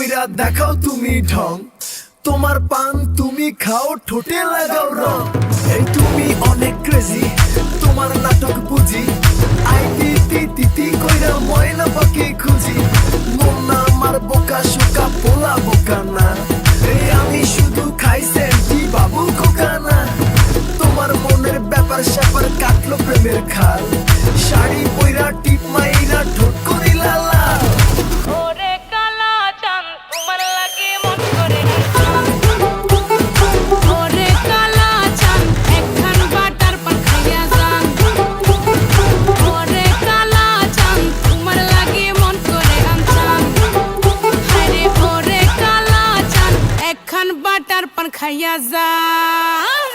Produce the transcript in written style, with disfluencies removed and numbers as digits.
কইরা দেখাও তুমি ঢং তোমার পান তুমি খাও ঠোঁটে লাগাও রং এই তুমি অনেক ক্রেজি তোমার নাটক বুঝি আইতি তিতি কইরা ময়না পাখি খুঁজি মন না আমার বোকা শোকা পোলা বোকা না এই আমি শুধু খাই সেন্টি বাবু খোকা না তোমার মনের ব্যাপার স্যাপার কাটলো প্রেমের খাল শাড়ি পইরা টিপ মাইরা ঠোঁট করিলা লাল ওরে কালা চাঁদ তোমার লাগে মন করে ওরে কালা চাঁদ একখান বাটার পান খাইয়া যান ওরে কালা চাঁদ তোমার লাগে মন করে আনচান হায়রে ওরে কালা চাঁদ একখান বাটার পান খাইয়া যান